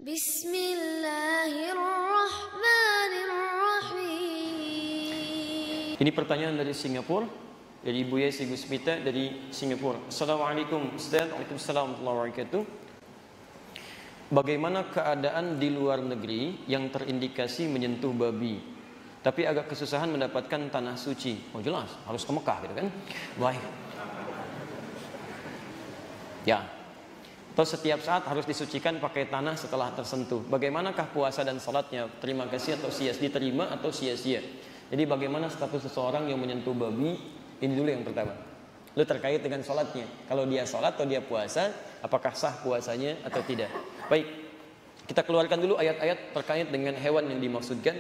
Bismillahirrahmanirrahim. Ini pertanyaan dari Singapura, dari Ibu Yesi Gusmita dari Singapura. Assalamualaikum Ustaz. Waalaikumsalam warahmatullahi wabarakatuh. Bagaimana keadaan di luar negeri yang terindikasi menyentuh babi, tapi agak kesusahan mendapatkan tanah suci? Oh jelas, harus ke Mekah gitu kan. Baik. Ya. Atau setiap saat harus disucikan pakai tanah setelah tersentuh. Bagaimanakah puasa dan salatnya? Terima kasih atau sia-sia, diterima atau sia-sia? Jadi bagaimana status seseorang yang menyentuh babi? Ini dulu yang pertama. Lalu terkait dengan salatnya. Kalau dia salat atau dia puasa, apakah sah puasanya atau tidak? Baik. Kita keluarkan dulu ayat-ayat terkait dengan hewan yang dimaksudkan.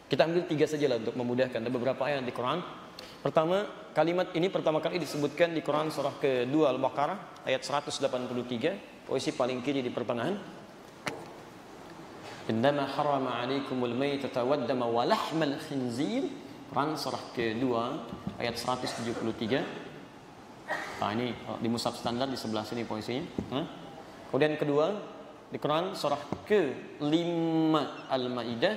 Kita ambil 3 saja lah untuk memudahkan. Ada beberapa ayat di Quran. Pertama, kalimat ini pertama kali disebutkan di Quran surah kedua Al-Baqarah ayat 183, posisi paling kiri di pertengahan. Innama harrama 'alaikumul maitata waddama wa lahmal khinzir. Quran surah kedua ayat 173. Nah, ini di mushaf standar di sebelah sini posisinya. Kemudian kedua di Quran surah ke-5 Al-Maidah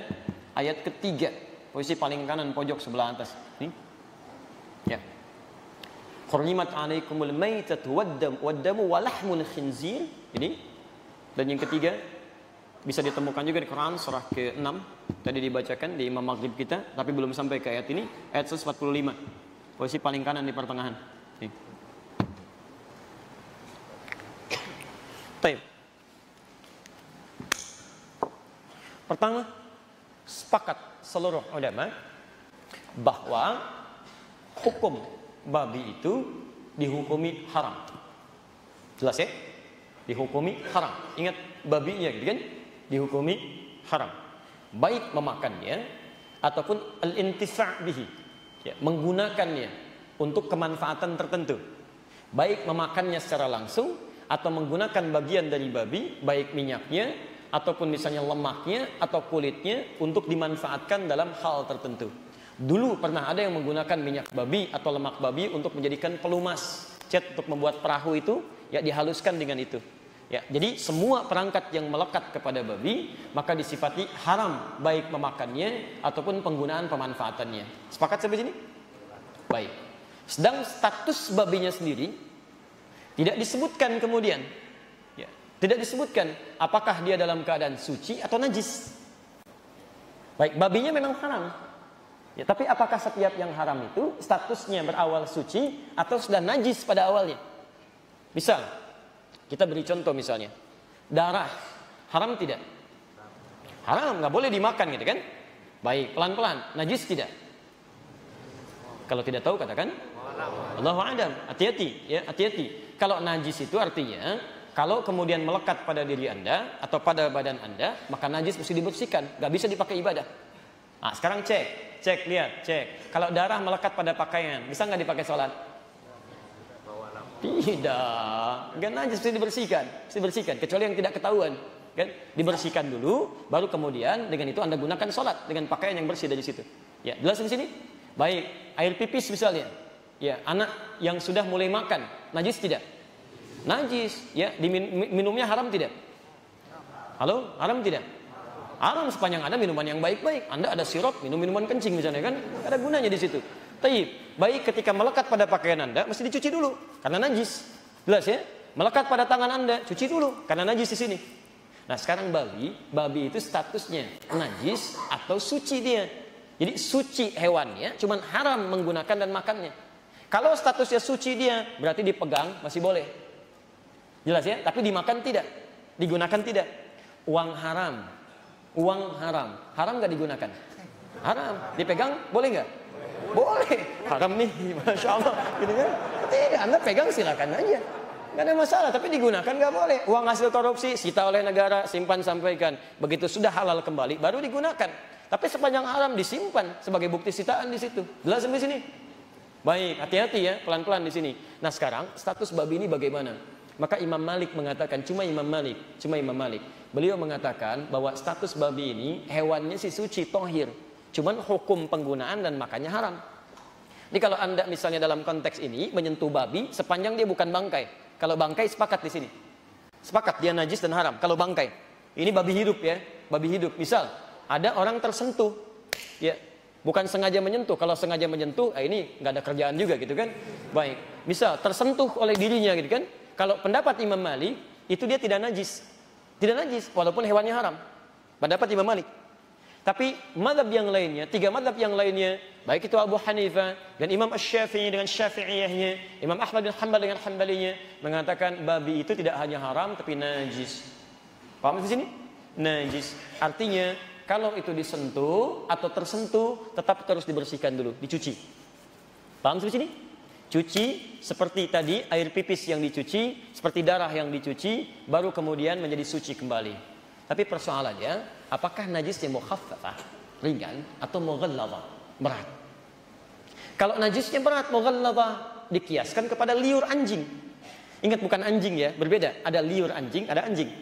ayat ketiga, posisi paling kanan pojok sebelah atas. Ini. Ya. Hurrimat 'alaikumul maitatu waddamu wa lahmul khinzir. Ini. Dan yang ketiga bisa ditemukan juga di Quran surah ke-6. Tadi dibacakan di Imam Maghrib kita, tapi belum sampai ke ayat ini, ayat 145. Posisi paling kanan di pertengahan. Ini. Baik. Pertama, sepakat seluruh ulama bahwa hukum babi itu dihukumi haram. Jelas ya? Dihukumi haram. Ingat babinya gitu kan? Dihukumi haram. Baik memakannya ataupun al-intifa' bihi. Ya, menggunakannya untuk kemanfaatan tertentu. Baik memakannya secara langsung atau menggunakan bagian dari babi, baik minyaknya ataupun misalnya lemaknya atau kulitnya untuk dimanfaatkan dalam hal tertentu. Dulu pernah ada yang menggunakan minyak babi atau lemak babi untuk menjadikan pelumas, cat untuk membuat perahu itu, ya dihaluskan dengan itu. Ya, jadi semua perangkat yang melekat kepada babi maka disifati haram, baik memakannya ataupun penggunaan pemanfaatannya. Sepakat sampai sini? Baik. Sedang status babinya sendiri tidak disebutkan kemudian. Ya, tidak disebutkan apakah dia dalam keadaan suci atau najis. Baik, babinya memang haram. Ya, tapi apakah setiap yang haram itu statusnya berawal suci atau sudah najis pada awalnya? Misal, kita beri contoh misalnya, darah haram tidak? Haram, nggak boleh dimakan gitu kan? Baik, pelan-pelan, najis tidak? Kalau tidak tahu katakan, Allahu a'lam. Hati-hati, ya hati-hati. Kalau najis itu artinya kalau kemudian melekat pada diri Anda atau pada badan Anda, maka najis mesti dibersihkan, nggak bisa dipakai ibadah. Nah, sekarang cek, lihat, cek. Kalau darah melekat pada pakaian, bisa nggak dipakai sholat? Tidak, nggak najis, mesti dibersihkan, kecuali yang tidak ketahuan, kan? Dibersihkan dulu, baru kemudian dengan itu Anda gunakan sholat dengan pakaian yang bersih dari situ. Ya, jelas di sini? Baik, air pipis misalnya, ya anak yang sudah mulai makan, najis tidak? Najis, ya minumnya haram tidak? Halo, haram tidak? Haram sepanjang ada minuman yang baik-baik. Anda ada sirup, minum minuman kencing misalnya kan, ada gunanya di situ. Tapi baik ketika melekat pada pakaian Anda mesti dicuci dulu karena najis. Jelas ya? Melekat pada tangan Anda, cuci dulu karena najis di sini. Nah, sekarang babi itu statusnya najis atau suci dia. Jadi suci hewannya, cuman haram menggunakan dan makannya. Kalau statusnya suci dia, berarti dipegang masih boleh. Jelas ya? Tapi dimakan tidak, digunakan tidak. Uang haram nggak digunakan? Haram. Dipegang boleh nggak? Boleh. Haram nih, masya Allah. Gitu kan? Tidak, Anda pegang silakan aja, nggak ada masalah. Tapi digunakan nggak boleh. Uang hasil korupsi sita oleh negara, simpan sampaikan. Begitu sudah halal kembali, baru digunakan. Tapi sepanjang haram disimpan sebagai bukti sitaan di situ. Jelas sampai sini? Baik, hati-hati ya, pelan-pelan di sini. Nah sekarang status babi ini bagaimana? Maka Imam Malik mengatakan, cuma Imam Malik. Beliau mengatakan bahwa status babi ini hewannya sih suci, tohir. Cuman hukum penggunaan dan makannya haram. Jadi kalau Anda misalnya dalam konteks ini menyentuh babi sepanjang dia bukan bangkai. Kalau bangkai sepakat di sini. Sepakat dia najis dan haram kalau bangkai. Ini babi hidup ya, babi hidup. Misal ada orang tersentuh, ya bukan sengaja menyentuh. Kalau sengaja menyentuh, ini nggak ada kerjaan juga gitu kan. Baik, misal tersentuh oleh dirinya gitu kan. Kalau pendapat Imam Malik itu dia tidak najis, walaupun hewannya haram. Pendapat Imam Malik. Tapi mazhab yang lainnya, 3 mazhab yang lainnya, baik itu Abu Hanifah dan Imam Asy-Syafi'i dengan Syafi'iyahnya, Imam Ahmad bin Hanbal dengan Hanbalinya, mengatakan babi itu tidak hanya haram tapi najis. Paham di sini? Najis. Artinya kalau itu disentuh atau tersentuh tetap terus dibersihkan dulu, dicuci. Paham di sini? Cuci seperti tadi air pipis yang dicuci, seperti darah yang dicuci, baru kemudian menjadi suci kembali. Tapi persoalannya, apakah najisnya mukhaffafah, ringan, atau mughalladhah, berat? Kalau najisnya berat, mughalladhah, dikiaskan kepada liur anjing. Ingat bukan anjing ya, berbeda. Ada liur anjing, ada anjing.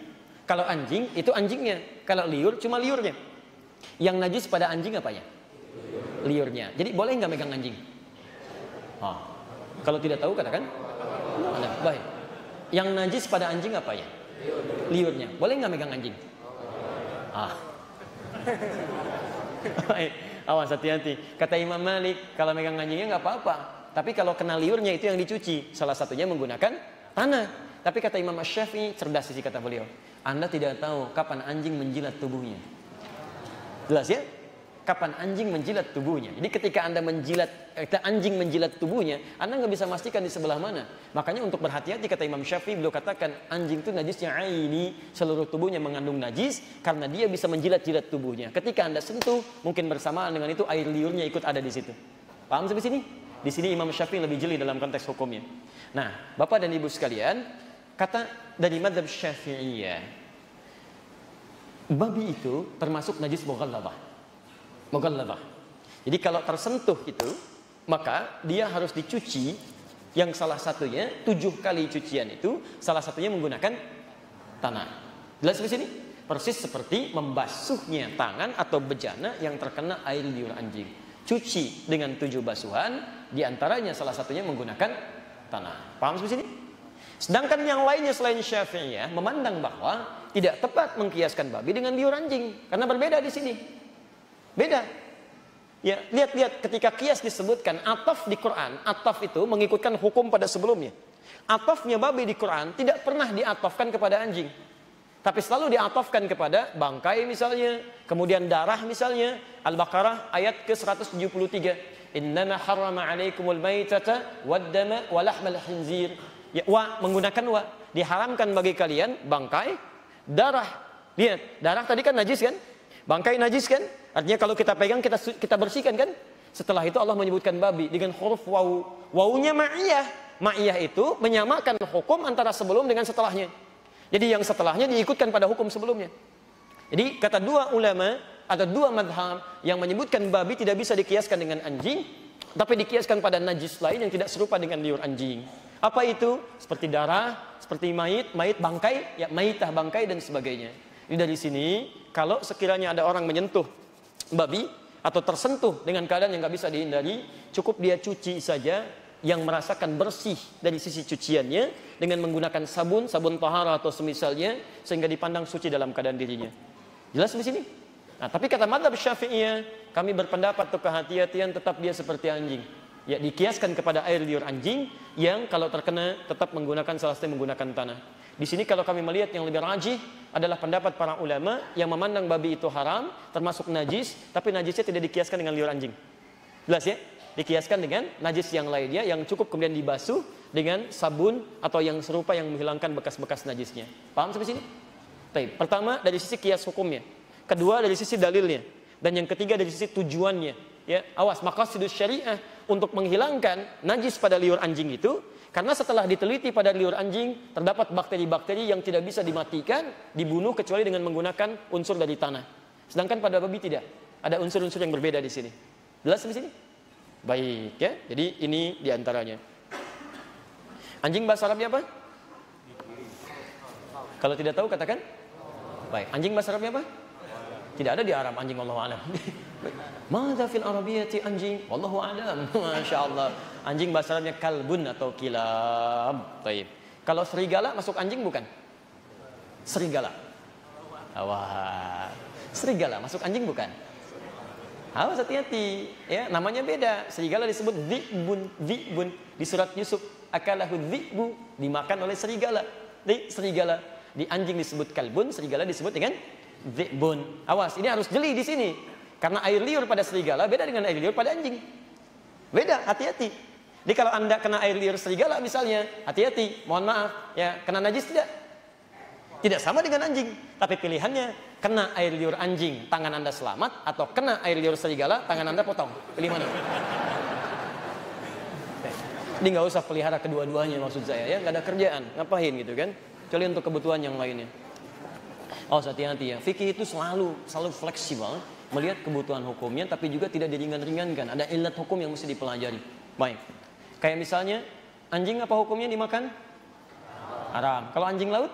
Kalau anjing, itu anjingnya. Kalau liur, cuma liurnya. Yang najis pada anjing apanya? Liurnya. Jadi boleh nggak megang anjing? Kalau tidak tahu katakan, baik. Yang najis pada anjing apanya? Liurnya. Boleh nggak megang anjing? Baik, awas hati-hati. Kata Imam Malik, kalau megang anjingnya nggak apa-apa. Tapi kalau kena liurnya itu yang dicuci. Salah satunya menggunakan tanah. Tapi kata Imam Asy-Syafi'i, cerdas sih kata beliau. Anda tidak tahu kapan anjing menjilat tubuhnya. Jelas ya? Kapan anjing menjilat tubuhnya. Jadi ketika anjing menjilat tubuhnya, Anda nggak bisa memastikan di sebelah mana. Makanya untuk berhati-hati kata Imam Syafi'i, beliau katakan anjing itu najisnya aini, seluruh tubuhnya mengandung najis karena dia bisa menjilat-jilat tubuhnya. Ketika Anda sentuh, mungkin bersamaan dengan itu air liurnya ikut ada di situ. Paham sampai sini? Di sini Imam Syafi'i lebih jeli dalam konteks hukumnya. Nah, Bapak dan Ibu sekalian, kata dari mazhab Syafi'iyah, babi itu termasuk najis mughalladhah. Jadi kalau tersentuh itu, maka dia harus dicuci. Yang salah satunya 7 kali cucian itu, salah satunya menggunakan tanah. Jelas di sini? Persis seperti membasuhnya tangan atau bejana yang terkena air liur anjing. Cuci dengan 7 basuhan, diantaranya salah satunya menggunakan tanah. Paham di sini? Sedangkan yang lainnya selain Syafi'iyah memandang bahwa tidak tepat mengkiaskan babi dengan liur anjing, karena berbeda di sini. Beda. Ya, lihat ketika kias disebutkan ataf di Quran, ataf itu mengikutkan hukum pada sebelumnya. Atafnya babi di Quran tidak pernah diatafkan kepada anjing. Tapi selalu diatafkan kepada bangkai misalnya, kemudian darah misalnya. Al-Baqarah ayat ke-173. Innama harrama 'alaikumul maitata wad-dama wa lahmal khinzir. Ya, menggunakan diharamkan bagi kalian bangkai, darah. Lihat, darah tadi kan najis kan? Bangkai najis kan? Artinya kalau kita pegang kita bersihkan kan? Setelah itu Allah menyebutkan babi dengan huruf waw. Wawunya ma'iyah. Ma'iyah itu menyamakan hukum antara sebelum dengan setelahnya. Jadi yang setelahnya diikutkan pada hukum sebelumnya. Jadi kata 2 ulama atau 2 madhab yang menyebutkan babi tidak bisa dikiaskan dengan anjing, tapi dikiaskan pada najis lain yang tidak serupa dengan liur anjing. Apa itu? Seperti darah, seperti mayit bangkai, ya mayitah bangkai dan sebagainya. Jadi dari sini, kalau sekiranya ada orang menyentuh babi atau tersentuh dengan keadaan yang nggak bisa dihindari, cukup dia cuci saja yang merasakan bersih dari sisi cuciannya dengan menggunakan sabun tahara atau semisalnya sehingga dipandang suci dalam keadaan dirinya. Jelas di sini? Nah, tapi kata mazhab Syafi'iyah, kami berpendapat untuk kehati-hatian tetap dia seperti anjing. Ya, dikiaskan kepada air liur anjing yang kalau terkena tetap menggunakan salah satu menggunakan tanah. Di sini kalau kami melihat yang lebih rajih adalah pendapat para ulama yang memandang babi itu haram, termasuk najis, tapi najisnya tidak dikiaskan dengan liur anjing. Jelas ya? Dikiaskan dengan najis yang lainnya yang cukup kemudian dibasuh dengan sabun atau yang serupa yang menghilangkan bekas-bekas najisnya. Paham sampai sini? Baik. Pertama dari sisi kias hukumnya, kedua dari sisi dalilnya, dan yang ketiga dari sisi tujuannya. Ya, awas, maqasidus syariah untuk menghilangkan najis pada liur anjing itu, karena setelah diteliti pada liur anjing terdapat bakteri-bakteri yang tidak bisa dimatikan, dibunuh kecuali dengan menggunakan unsur dari tanah. Sedangkan pada babi tidak. Ada unsur-unsur yang berbeda di sini. Jelas di sini? Baik ya. Jadi ini diantaranya. Anjing bahasa Arabnya apa? Kalau tidak tahu katakan. Baik. Anjing bahasa Arabnya apa? Tidak ada di Arab anjing, wallahu a'lam. Madza fil arabiyyati anjing? Wallahu a'lam. Masyaallah. Anjing bahasa Arabnya kalbun atau kilab. Baik. Kalau serigala masuk anjing bukan? Serigala. Awas. Serigala masuk anjing bukan? Awas, hati-hati. Ya, namanya beda. Serigala disebut dhi'bun, dhi'bun. Di surat Yusuf, akalahu dhi'bu, dimakan oleh serigala. Serigala. Di anjing disebut kalbun, serigala disebut dengan dhi'bun. Awas, ini harus jeli di sini. Karena air liur pada serigala beda dengan air liur pada anjing. Beda, hati-hati. Jadi kalau Anda kena air liur serigala misalnya, hati-hati. Mohon maaf, ya, kena najis tidak? Tidak sama dengan anjing. Tapi pilihannya, kena air liur anjing, tangan Anda selamat, atau kena air liur serigala, tangan Anda potong. Pilih mana? Jadi nggak usah pelihara kedua-duanya, maksud saya, ya, nggak ada kerjaan, ngapain gitu kan? Kecuali untuk kebutuhan yang lainnya. Oh, hati-hati ya. Fikih itu selalu fleksibel, melihat kebutuhan hukumnya, tapi juga tidak diringan-ringankan. Ada ilat hukum yang mesti dipelajari. Baik. Kayak misalnya, anjing apa hukumnya dimakan? Haram. Kalau anjing laut?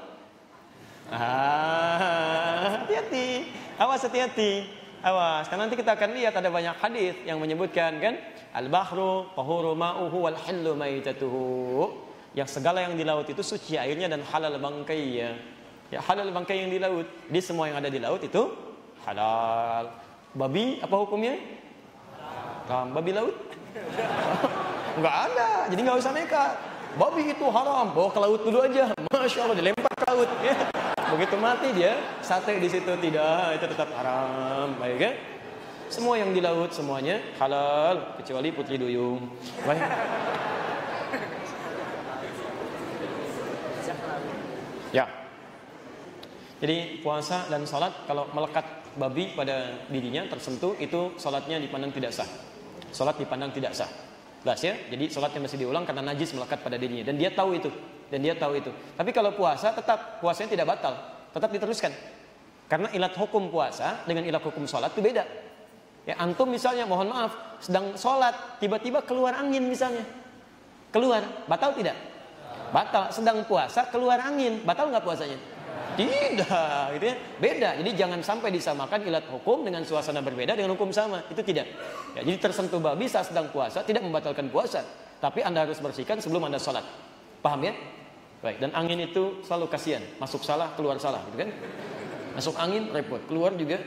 Hati-hati. Awas, hati-hati. Awas, karena nanti kita akan lihat ada banyak hadis yang menyebutkan kan, al-bahru tahuru ma'uhu wal hillu maitatuhu. Yang segala yang di laut itu suci airnya dan halal bangkainya. Ya, halal bangkai yang di laut. Di semua yang ada di laut itu halal. Babi apa hukumnya? Haram. Babi laut? Enggak ada. Jadi enggak usah nekat. Babi itu haram, bawa ke laut dulu aja. Masya Allah, dilempar ke laut. Ya. Begitu mati dia, sate di situ tidak, itu tetap haram. Baik kan? Semua yang di laut semuanya halal, kecuali putri duyung. Baik. Ya. Jadi puasa dan salat kalau melekat babi pada dirinya tersentuh, itu salatnya dipandang tidak sah. Salat dipandang tidak sah. Jelas ya? Jadi salatnya masih diulang karena najis melekat pada dirinya dan dia tahu itu. Tapi kalau puasa tetap puasanya tidak batal, tetap diteruskan. Karena ilat hukum puasa dengan ilat hukum salat itu beda. Ya, antum misalnya mohon maaf sedang salat tiba-tiba keluar angin misalnya. Keluar, batal tidak? Batal. Sedang puasa keluar angin, batal nggak puasanya? Tidak, gitu ya. Beda. Jadi jangan sampai disamakan ilat hukum dengan suasana berbeda dengan hukum sama. Itu tidak. Ya, jadi tersentuh babi saat sedang puasa tidak membatalkan puasa, tapi Anda harus bersihkan sebelum Anda sholat. Paham ya? Baik. Dan angin itu selalu kasihan. Masuk salah, keluar salah, gitu kan? Masuk angin repot, keluar juga